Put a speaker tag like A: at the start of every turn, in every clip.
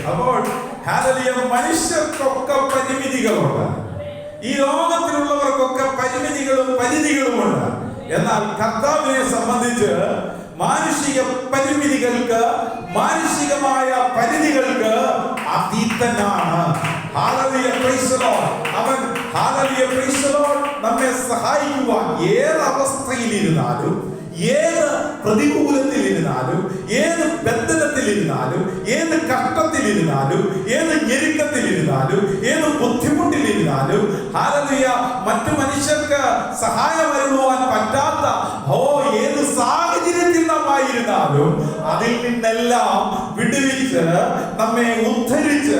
A: അപ്പോൾ ഹല്ലേലൂയ, മനുഷ്യർക്കൊക്കെ പരിമിതികളുണ്ട്. ഈ ലോകത്തിലുള്ളവർക്കൊക്കെ പരിമിതികളും പരിധികളുമുണ്ട്. എന്നാൽ കർത്താവിനെ സംബന്ധിച്ച് മാനുഷിക പരിമിതികൾക്ക്, മാനുഷികമായ പരിധികൾക്ക് അതീതനാണ്. Hallelujah, praise the Lord. അവൻ ഹല്ലേലൂയ, പ്രൈസ് ദി ലോർഡ്, നമ്മെ സഹായിക്കുവാൻ ഏത് അവസ്ഥയിലിരുന്നാലും, ഏത് പ്രതികൂലത്തിലിരുന്നാലും, ഏത് ബന്ധനത്തിലിരുന്നാലും, ഏത് കഷ്ടത്തിലിരുന്നാലും, ഏത് ഞെരുക്കത്തിലിരുന്നാലും, ഏത് ബുദ്ധിമുട്ടിലിരുന്നാലും, ഹല്ലേലൂയ, മറ്റു മനുഷ്യർക്ക് സഹായമരുളുവാൻ പറ്റാത്ത ഏത് സാഹചര്യത്തിൽ നാം ആയിരുന്നാലും അതിൽ നിന്നെല്ലാം വിടുവിച്ച്, നമ്മെ ഉദ്ധരിച്ച്,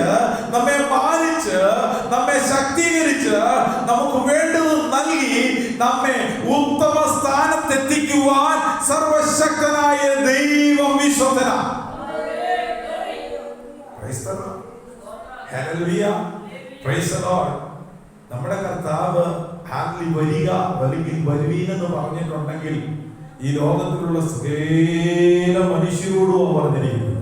A: നമ്മെ മാനിച്ച്, നമ്മെ ശക്തീകരിച്ച്, നമുക്ക് വേണ്ടത് നൽകി, നമ്മെ ഉത്തമ സ്ഥാനത്തെത്തിക്കുവാൻ സർവശക്തനായ ദൈവം വിശ്വസ്തനാണ്. Hallelujah, praise the Lord. നമ്മുടെ കർത്താവ് വരിക, അല്ലെങ്കിൽ വരുവീനെന്ന് പറഞ്ഞിട്ടുണ്ടെങ്കിൽ ഈ ലോകത്തിലുള്ള സകല മനുഷ്യരോടും പറഞ്ഞിരിക്കുന്നു.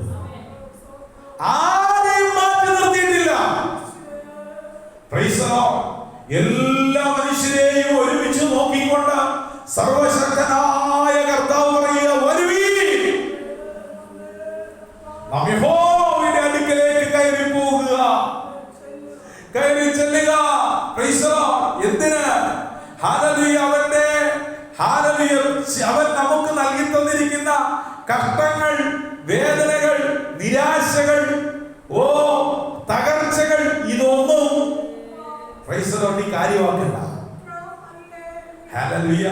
A: ആരെയും മാറ്റി നിർത്തിയിട്ടില്ല. Price the Lord. എല്ലാ മനുഷ്യരെയും ഒരുമിച്ച് നോക്കിക്കൊണ്ട് സർവശക്തനായ കർത്താവ് പറയുക, വരുവീൻ, നാം യഹോവയുടെ അടുക്കലേക്ക് കയറി പോകുക, കയറി ചെല്ലുക. Price the Lord. എന്തിന്? ഹല്ലേലൂയ, അവൻ നമുക്ക് നൽകി തന്നിരിക്കുന്ന കഷ്ടങ്ങൾ, വേദനകൾ, നിരാശകൾ, തകർച്ചകൾ, ഇതൊന്നും പ്രൈസ് ദി ലോർഡ് കാര്യമാക്കണ്ട. ഹല്ലേലൂയ,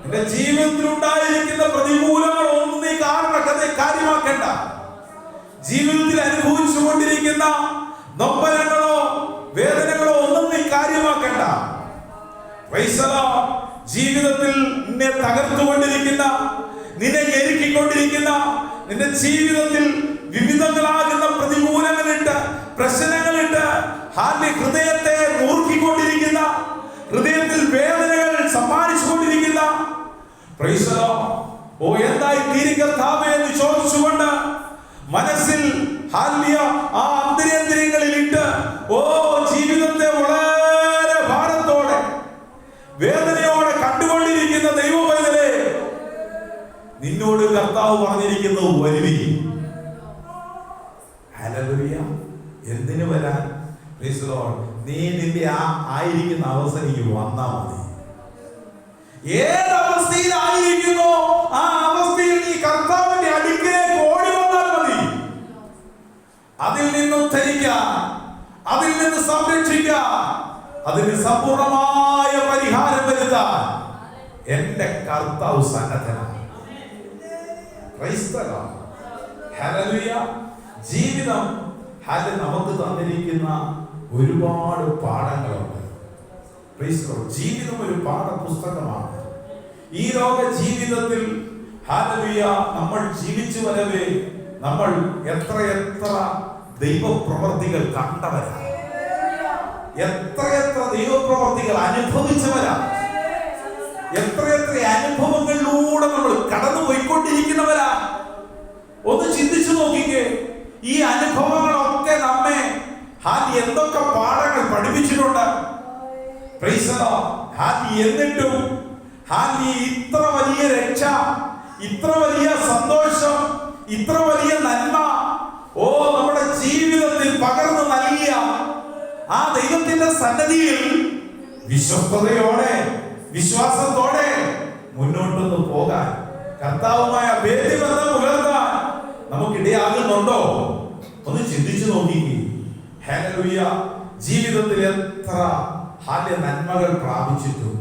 A: നിന്റെ ജീവിതത്തിൽ ഉണ്ടായിരിക്കുന്ന പ്രതികൂലങ്ങളൊന്നും നീ കാര്യമാക്കണ്ട. ജീവിതത്തിൽ അനുഭവിച്ചുകൊണ്ടിരിക്കുന്ന നൊമ്പരങ്ങളോ വേദനകളോ ഒന്നും നീ കാര്യമാക്കണ്ട. Price the Lord. ജീവിതത്തിൽ നിന്നെ തകർത്തുകൊണ്ടിരിക്കുന്ന, നിന്നെ ഞെരുക്കിക്കൊണ്ടിരിക്കുന്ന, നിന്റെ ജീവിതത്തിൽ വിവിധങ്ങളാകുന്ന പ്രതികൂലങ്ങളിട്ട്, പ്രശ്നങ്ങളിട്ട്, ഹൃദയത്തെ മൂർക്കിക്കൊണ്ടിരിക്കുന്ന, ഹൃദയത്തിൽ വേദനകൾ സമ്മാനിച്ചുകൊണ്ടിരിക്കുന്ന, പ്രൈസ് ദി ലോർഡ്, എന്തായി തീരും കർത്താവേ എന്ന് ചോദിച്ചുകൊണ്ട് മനസ്സിൽ ആ അന്തരേന്ദ്രിയങ്ങളിലിട്ട് ജീവിതത്തെ വളരെ ഭാരത്തോടെ, വേദനയോടെ കണ്ടുകൊണ്ടിരിക്കുന്ന ദൈവമൈതലേ, നിന്നോട് കർത്താവ് പറഞ്ഞിരിക്കുന്നത് വരുവീൻ. ഹല്ലേലൂയ. എന്തിനു വരാൻ? Price the Lord. നീ നിന്റെ ആയിരിക്കുന്ന അവസ്ഥയിലേക്ക് വന്നാ മതി. ഏത് അവസ്ഥയിലായിരിക്കുന്നോ ആ അവസ്ഥയിൽ നീ കർത്താവിന്റെ അടുക്കലേക്ക് ഓടി വന്നാൽ മതി. അതിൽ നിന്ന് ഉദ്ധരിക്കാൻ, അതിൽ നിന്ന് സംരക്ഷിക്കാൻ, അതിന് സമ്പൂർണമായ പരിഹാരം വരുത്താൻ എന്റെ കർത്താവ് സന്നദ്ധനാണ്. Praise the Lord. ഹല്ലേലൂയ. ജീവിതം നമുക്ക് തന്നിരിക്കുന്ന ഒരുപാട് പാഠങ്ങളുണ്ട്. Price the Lord. ജീവിതം ഒരു പാഠപുസ്തകമാണ്. ഈ ലോക ജീവിതത്തിൽ ഹല്ലേലൂയ നമ്മൾ ജീവിച്ചു വരവേ നമ്മൾ എത്രയെത്ര ദൈവപ്രവർത്തികൾ കണ്ടവരാണ്, എത്രയെത്ര ദൈവപ്രവർത്തികൾ അനുഭവിച്ചവരാണ്, എത്രയെത്ര അനുഭവങ്ങളിലൂടെ നമ്മൾ കടന്നു പോയിക്കൊണ്ടിരിക്കുന്നവരാ. ഒന്ന് ചിന്തിച്ചു നോക്കിക്കേ. ഈ അനുഭവങ്ങളൊക്കെ നമ്മെ എന്തൊക്കെ പാഠങ്ങൾ പഠിപ്പിച്ചിട്ടുണ്ട്. Price the Lord. എന്നിട്ടും ഇത്ര വലിയ രക്ഷ, ഇത്ര വലിയ സന്തോഷം, ഇത്ര വലിയ നന്മ നമ്മുടെ ജീവിതത്തിൽ പകർന്നു നൽകിയ ആ ദൈവത്തിന്റെ സന്നിധിയിൽ വിശ്വസ്തയോടെ, വിശ്വാസത്തോടെ മുന്നോട്ടൊന്ന് പോകാൻ, കർത്താവുമായ ഭേദ്യബന്ധം പുലർത്താൻ നമുക്കിടയാകുന്നുണ്ടോ? ഒന്ന് ചിന്തിച്ചു നോക്കിക്കേ. ഹല്ലേലൂയ. ജീവിതത്തിൽ എത്ര നന്മകൾ പ്രാപിച്ചിട്ടും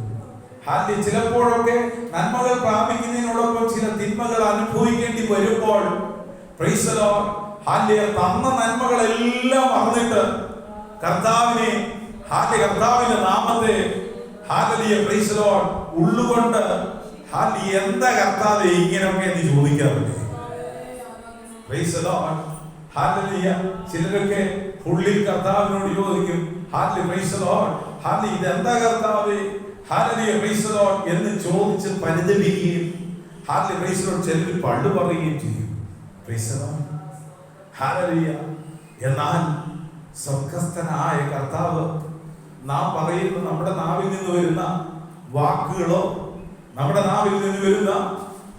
A: ചിലപ്പോഴൊക്കെ നന്മകൾ പ്രാപിക്കുന്നതിനോടൊപ്പം ചില തിന്മകൾ അനുഭവിക്കേണ്ടി വരുമ്പോൾ പ്രൈസ് ദി ലോർഡ്, തന്ന നന്മകളെല്ലാം മറന്നിട്ട് കർത്താവിനെ, കർത്താവിന്റെ നാമത്തെ പ്രൈസ് ദി ലോർഡ് ഉള്ളുകൊണ്ട് എന്താ കർത്താവേ ഇങ്ങനെയൊക്കെ എന്ന് ചോദിക്കാറുണ്ട്. Price the Lord. ഹല്ലേലൂയ. ചിലരൊക്കെ ഉള്ളിൽ കർത്താവിനോട് ചോദിക്കും, പ്രൈസ് ദി ലോർഡ്, ഇതെന്താ കർത്താവേ, പ്രൈസ് ദി ലോർഡ് എന്ന് ചോദിച്ച് പരിതപിക്കുകയും പ്രൈസ് ദി ലോർഡ് ചിലർ പള്ളു പറയുകയും ചെയ്യും. Price the Lord. ഹല്ലേലൂയ. എന്നാൽ സ്വർഗസ്ഥനായ കർത്താവ് നാം പറയുന്ന നമ്മുടെ നാവിൽ നിന്ന് വരുന്ന വാക്കുകളോ നമ്മുടെ നാവിൽ നിന്ന് വരുന്ന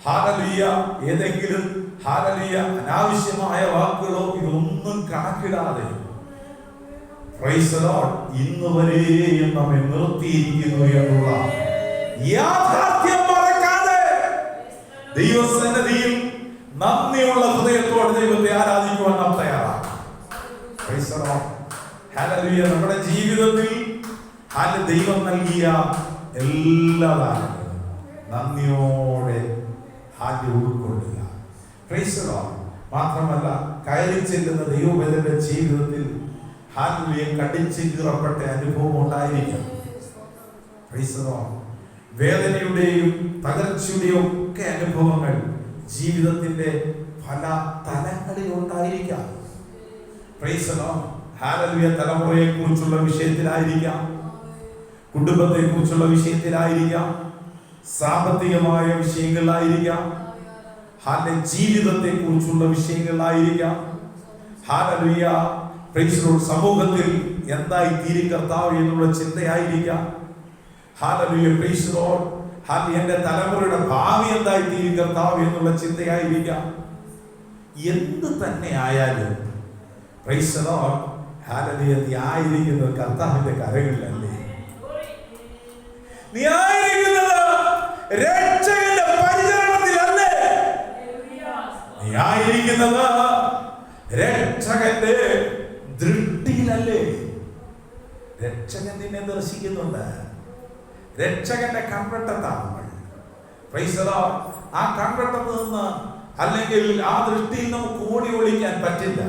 A: ഹല്ലേലൂയ ഏതെങ്കിലും ഹല്ലേലൂയ അനാവശ്യമായ വാക്കുകളോ ഇതൊന്നും കണക്കിടാതെ പ്രൈസ് ദി ലോർഡ് ഇന്ന് വരെയും നമ്മെ നിർത്തിയിരിക്കുന്നു എന്നുള്ള യാഥാർത്ഥ്യം മറക്കാതെ ദൈവസന്നിധിയിൽ നന്ദിയുള്ള ഹൃദയത്തോടെ ദൈവത്തെ ആരാധിക്കുവാൻ നാം തയ്യാറാണ്. Price the Lord hallelujah. നമ്മുടെ ജീവിതത്തിൽ ദൈവം നൽകിയ എല്ലാ ദാനങ്ങളും നന്ദിയോടെ ഉൾക്കൊള്ളുക. Price the Lord. മാത്രമല്ല കയറി ചെല്ലുന്ന ദൈവവേദന്റെ ജീവിതത്തിൽ കടിച്ചു കീറപ്പെട്ട അനുഭവം ഉണ്ടായിരിക്കും. Praise the Lord. വേദനയുടെയും തകർച്ചയുടെയും ഒക്കെ അനുഭവങ്ങൾ ജീവിതത്തിന്റെ പല തലങ്ങളിൽ ഉണ്ടായിരിക്കാം. Praise the Lord. ഹല്ലേലൂയ. തലമുറയെ കുറിച്ചുള്ള വിഷയത്തിലായിരിക്കാം, കുടുംബത്തെ കുറിച്ചുള്ള വിഷയത്തിലായിരിക്കാം, സാമ്പത്തികമായ വിഷയങ്ങളിലായിരിക്കാം, ജീവിതത്തെ കുറിച്ചുള്ള വിഷയങ്ങളിലായിരിക്കാം. ഹല്ലേലൂയ. Praise the Lord. സമൂഹത്തിൽ എന്തായി തീരും കർത്താവ് എന്നുള്ള ചിന്തയായിരിക്കാം. ഹല്ലേലൂയ. Praise the Lord. എന്റെ തലമുറയുടെ ഭാവി എന്തായി തീരും കർത്താവ് എന്നുള്ള ചിന്തയായിരിക്കാം. എന്ത് തന്നെ ആയാലും പ്രൈസ് ദി ലോർഡ്. ഹല്ലേലൂയ. നീ ആയിരിക്കുന്നത് കർത്താവിന്റെ കരങ്ങളിലല്ലേ? നീ ആയിരിക്കുന്നത് രക്ഷകന്റെ പരിചരണത്തിലല്ലേ? നീ ആയിരിക്കുന്നത് രക്ഷകന്റെ ദൃഷ്ടിയിലല്ലേ? രക്ഷകൻ നിന്നെ ദർശിക്കുന്നുണ്ട്. രക്ഷകന്റെ കൺവെട്ടത്താണ് നമ്മൾ. Price the Lord. ആ കൺവെട്ടത്ത് നിന്ന് അല്ലെങ്കിൽ ആ ദൃഷ്ടിയിൽ നമുക്ക് ഓടി ഒളിക്കാൻ പറ്റില്ല.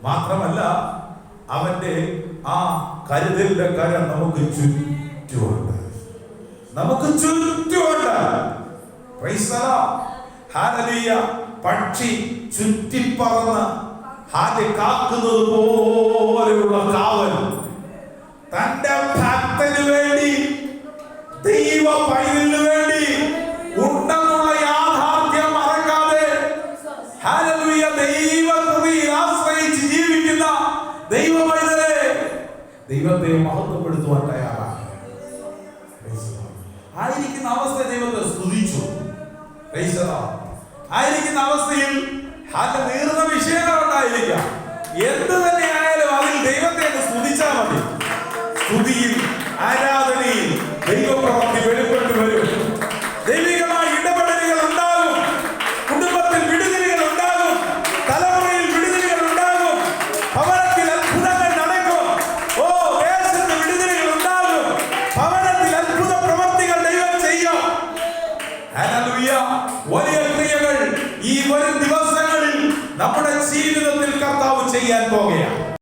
A: മാത്രമല്ല അവന്റെ ആ കരുതലിന്റെ കരം നമുക്ക് ചുറ്റുമുണ്ട്. Praise the Lord. ഹല്ലേലൂയ. പക്ഷി ചുറ്റിപ്പറന്ന് കാക്കുന്നത് പോലെയുള്ള കാവൽ തന്റെ ഭക്തന് വേണ്ടി ദൈവ പൈതലിന് വേണ്ടി ഉണ്ടെന്നുള്ള യാഥാർത്ഥ്യം മറക്കാതെ ഹല്ലേലൂയ ദൈവകൃപയിൽ ആശ്രയിച്ച് ജീവിക്കുന്ന ദൈവ പൈതലെ ദൈവത്തെ മഹത്വപ്പെടുത്തുവാൻ തയ്യാറാണ്. ആയിരിക്കുന്ന അവസ്ഥ ദൈവത്തെ സ്തുതിച്ചു. ആയിരിക്കുന്ന അവസ്ഥയിൽ നീറുന്ന വിഷയങ്ങളുണ്ടായിരിക്കാം. എന്ത് തന്നെ ആയാലും അതിൽ ദൈവത്തെ സ്തുതിച്ചാൽ മതി. സ്തുതിയിൽ ആരാധനയിൽ ദൈവപ്രവൃത്തി വെളിപ്പെട്ടു വരും. ദൈവികമായ ഇടപെടലുകൾ ഉണ്ടാകും. കുടുംബത്തിൽ വിടുതലുകൾ ഉണ്ടാകും. തലമുറയിൽ വിടുതലുകൾ ഉണ്ടാകും. ഭവനത്തിൽ അത്ഭുതങ്ങൾ നടക്കും. ദേശത്ത് വിടുതലുകൾ ഉണ്ടാകും. ഭവനത്തിൽ അത്ഭുത പ്രവൃത്തികൾ ദൈവം ചെയ്യും. ഹല്ലേലൂയ. വലിയ ക്രിയകൾ ഈ വരും ദിവസങ്ങളിൽ നമ്മുടെ ജീവിതത്തിൽ കർത്താവ് ചെയ്യാൻ പോകുകയാണ്.